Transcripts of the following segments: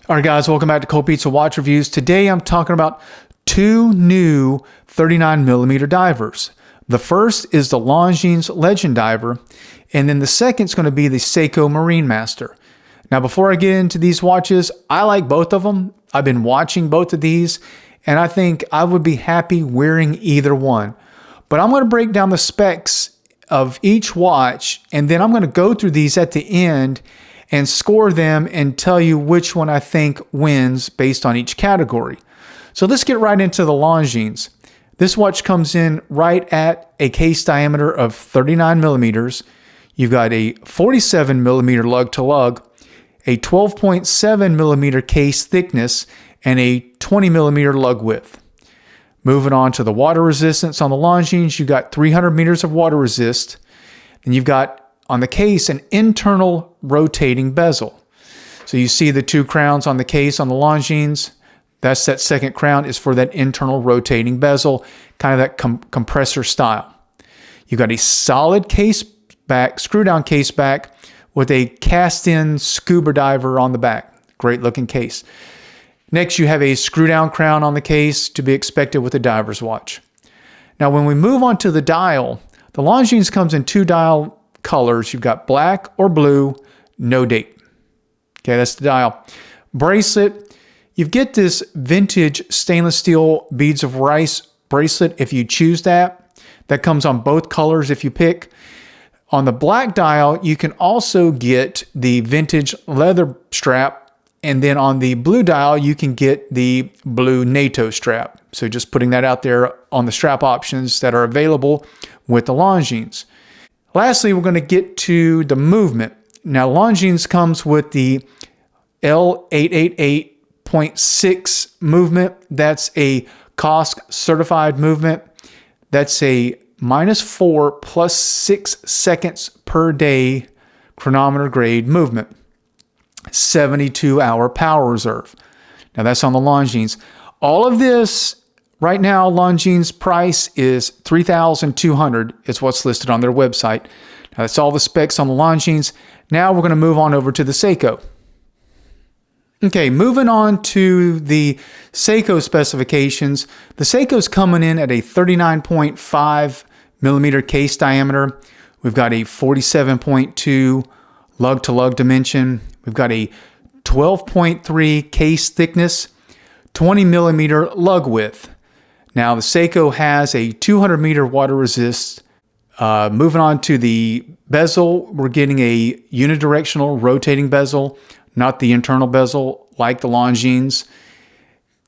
All right, guys, welcome back to Cold Pizza Watch Reviews. Today I'm talking about two new 39mm divers. The first is the Longines Legend Diver, and then the second is going to be the Seiko Marinemaster. Now, before I get into these watches, I like both of them. I've been watching both of these, and I think I would be happy wearing either one. But I'm going to break down the specs of each watch, and then I'm going to go through these at the end and score them and tell you which one I think wins based on each category. So let's get right into the Longines. This watch comes in right at a case diameter of 39mm. You've got a 47mm lug to lug, a 12.7mm case thickness, and a 20mm lug width. Moving on to the water resistance on the Longines, you've got 300 meters of water resist, and you've got on the case an internal rotating bezel. So you see the two crowns on the case on the Longines. That's that second crown is for that internal rotating bezel, kind of that compressor style. You've got a solid case back, screw down case back with a cast in scuba diver on the back. Great looking case. Next, you have a screw down crown on the case to be expected with a diver's watch. Now, when we move on to the dial, the Longines comes in two dial colors. You've got black or blue, no date. Okay, that's the dial. Bracelet, you get this vintage stainless steel beads of rice bracelet if you choose that. That comes on both colors if you pick. On the black dial, you can also get the vintage leather strap, and then on the blue dial, you can get the blue NATO strap. So just putting that out there on the strap options that are available with the Longines. Lastly, we're going to get to the movement. Now, Longines comes with the L888.6 movement. That's a COSC certified movement. That's a -4 plus 6 seconds per day chronometer grade movement. 72-hour power reserve. Now, that's on the Longines. All of this right now, Longines price is $3,200. It's what's listed on their website. Now, that's all the specs on the Longines. Now we're going to move on over to the Seiko. Okay, moving on to the Seiko specifications. The Seiko's coming in at a 39.5mm case diameter. We've got a 47.2 lug-to-lug dimension. We've got a 12.3 case thickness, 20mm lug width. Now, the Seiko has a 200-meter water resist. Moving on to the bezel, we're getting a unidirectional rotating bezel, not the internal bezel like the Longines.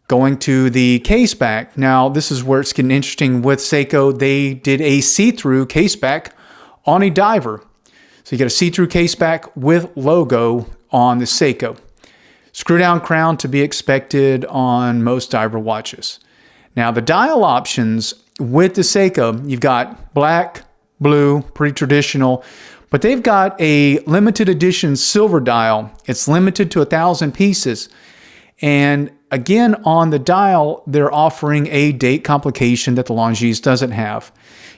Going to the case back. Now, this is where it's getting interesting with Seiko. They did a see-through case back on a diver. So you get a see-through case back with logo on the Seiko. Screw-down crown to be expected on most diver watches. Now, the dial options with the Seiko, you've got black, blue, pretty traditional, but they've got a limited edition silver dial. It's limited to 1,000 pieces. And again, on the dial, they're offering a date complication that the Longines doesn't have.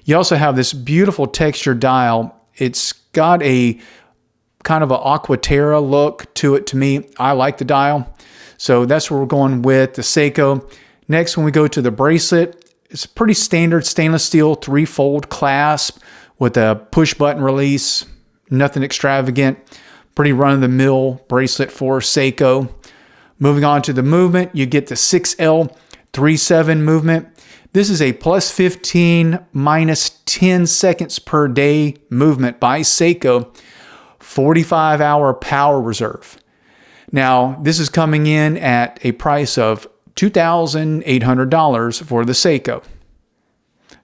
You also have this beautiful textured dial. It's got a kind of an aquaterra look to it to me. I like the dial. So that's where we're going with the Seiko. Next, when we go to the bracelet, it's a pretty standard stainless steel 3-fold clasp with a push button release. Nothing extravagant. Pretty run-of-the-mill bracelet for Seiko. Moving on to the movement, you get the 6L37 movement. This is a +15, -10 seconds per day movement by Seiko. 45-hour power reserve. Now, this is coming in at a price of $2,800 for the Seiko.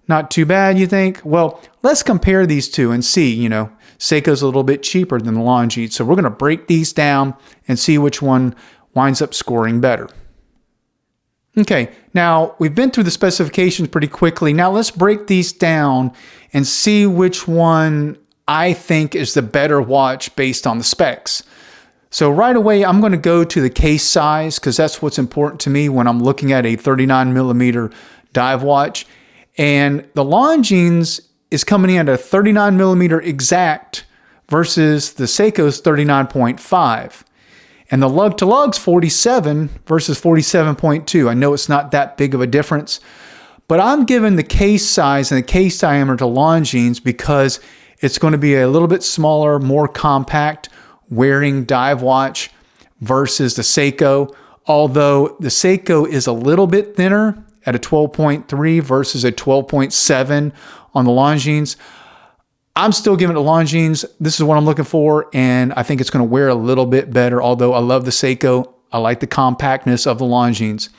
Not too bad, you think? Well, let's compare these two and see, Seiko's a little bit cheaper than the Longines. So we're going to break these down and see which one winds up scoring better. Okay, now we've been through the specifications pretty quickly. Now let's break these down and see which one I think is the better watch based on the specs. So right away, I'm going to go to the case size because that's what's important to me when I'm looking at a 39mm dive watch. And the Longines is coming in at a 39mm exact versus the Seiko's 39.5. And the lug to lug's 47 versus 47.2. I know it's not that big of a difference, but I'm giving the case size and the case diameter to Longines because it's going to be a little bit smaller, more compact wearing dive watch versus the Seiko. Although the Seiko is a little bit thinner at a 12.3 versus a 12.7 on the Longines, I'm still giving it to Longines. This is what I'm looking for, and I think it's going to wear a little bit better. Although I love the Seiko, I like the compactness of the Longines.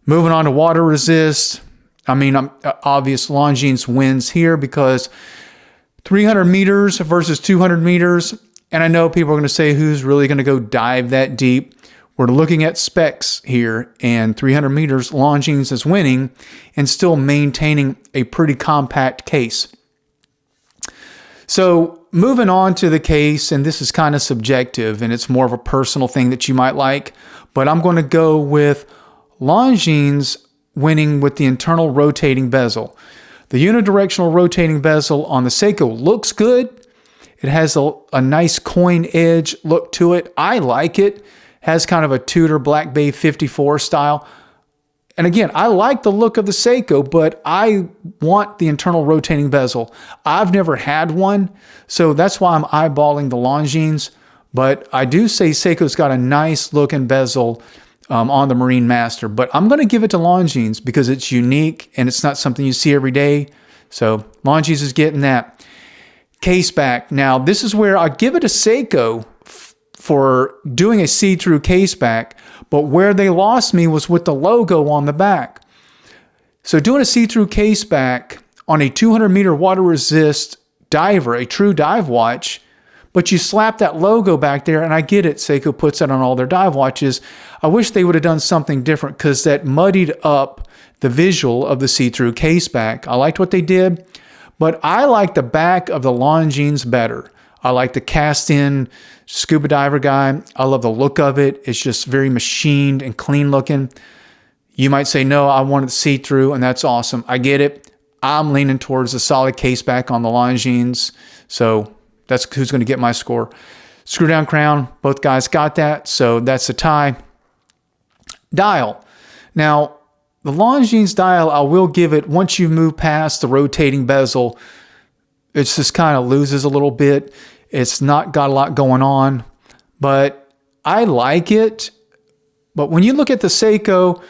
Moving on to water resist. I mean, obvious Longines wins here because 300 meters versus 200 meters. And I know people are going to say, who's really going to go dive that deep? We're looking at specs here, and 300 meters, Longines is winning and still maintaining a pretty compact case. So moving on to the case, and this is kind of subjective, and it's more of a personal thing that you might like, but I'm going to go with Longines winning with the internal rotating bezel. The unidirectional rotating bezel on the Seiko looks good. It has a nice coin edge look to it. I like it. Has kind of a Tudor Black Bay 54 style. And again, I like the look of the Seiko, but I want the internal rotating bezel. I've never had one, so that's why I'm eyeballing the Longines. But I do say Seiko's got a nice looking bezel on the Marinemaster. But I'm going to give it to Longines because it's unique and it's not something you see every day. So Longines is getting that. Case back. Now, this is where I give it a Seiko for doing a see-through case back, but where they lost me was with the logo on the back. So doing a see-through case back on a 200-meter water resist diver, a true dive watch, but you slap that logo back there, and I get it, Seiko puts that on all their dive watches. I wish they would have done something different because that muddied up the visual of the see-through case back. I liked what they did, but I like the back of the Longines better. I like the cast-in scuba diver guy. I love the look of it. It's just very machined and clean looking. You might say, no, I want it see-through, and that's awesome. I get it. I'm leaning towards the solid case back on the Longines, so that's who's going to get my score. Screw down crown, both guys got that, so that's a tie. Dial. Now, the Longines dial, I will give it, once you move past the rotating bezel, it just kind of loses a little bit. It's not got a lot going on, but I like it. But when you look at the Seiko,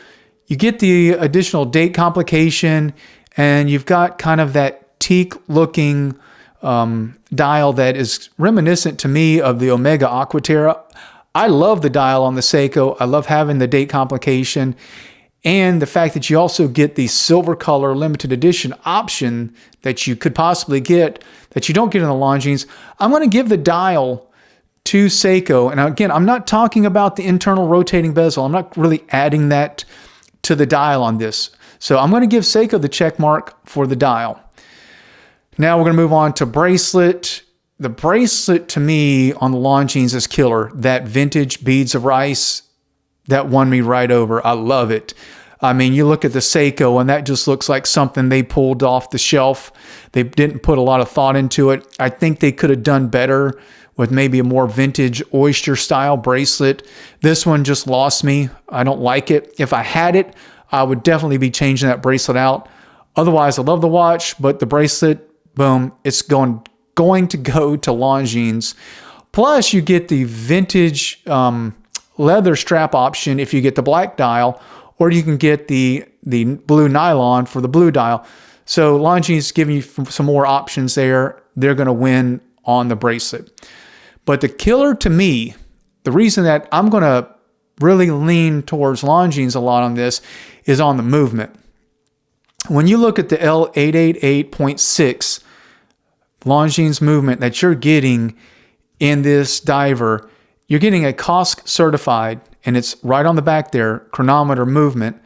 you get the additional date complication, and you've got kind of that teak-looking dial that is reminiscent to me of the Omega Aquaterra. I love the dial on the Seiko. I love having the date complication, and the fact that you also get the silver color limited edition option that you could possibly get that you don't get in the Longines. I'm going to give the dial to Seiko. And again, I'm not talking about the internal rotating bezel. I'm not really adding that to the dial on this. So I'm going to give Seiko the check mark for the dial. Now we're going to move on to bracelet. The bracelet to me on the Longines is killer. That vintage beads of rice, that won me right over. I love it. I mean, you look at the Seiko and that just looks like something they pulled off the shelf. They didn't put a lot of thought into it. I think they could have done better with maybe a more vintage oyster style bracelet. This one just lost me. I don't like it. If I had it, I would definitely be changing that bracelet out. Otherwise, I love the watch, but the bracelet, boom, it's going to go to Longines. Plus, you get the vintage leather strap option if you get the black dial, or you can get the blue nylon for the blue dial. So Longines giving you some more options there. They're going to win on the bracelet. But the killer to me, the reason that I'm going to really lean towards Longines a lot on this is on the movement. When you look at the L888.6 Longines movement that you're getting in this diver, you're getting a COSC certified, and it's right on the back there, chronometer movement.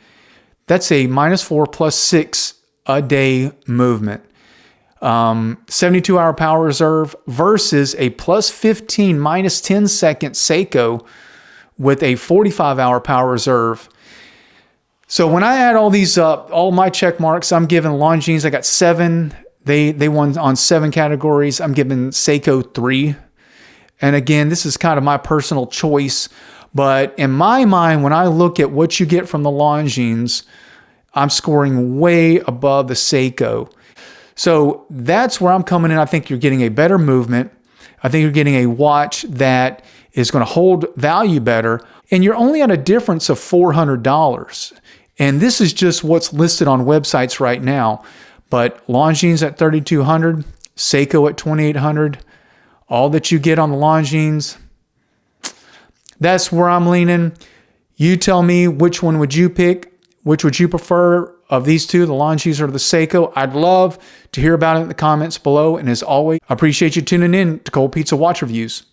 That's a -4 +6 a day movement. 72-hour power reserve versus a +15 -10 second Seiko with a 45-hour power reserve. So when I add all these up, all my check marks, I'm giving Longines, I got 7. They won on 7 categories. I'm giving Seiko 3. And again, this is kind of my personal choice. But in my mind, when I look at what you get from the Longines, I'm scoring way above the Seiko. So that's where I'm coming in. I think you're getting a better movement. I think you're getting a watch that is going to hold value better. And you're only at a difference of $400. And this is just what's listed on websites right now. But Longines at $3,200, Seiko at $2,800. All that you get on the Longines, that's where I'm leaning. You tell me, which one would you pick? Which would you prefer of these two, the Longines or the Seiko? I'd love to hear about it in the comments below. And as always, I appreciate you tuning in to Cold Pizza Watch Reviews.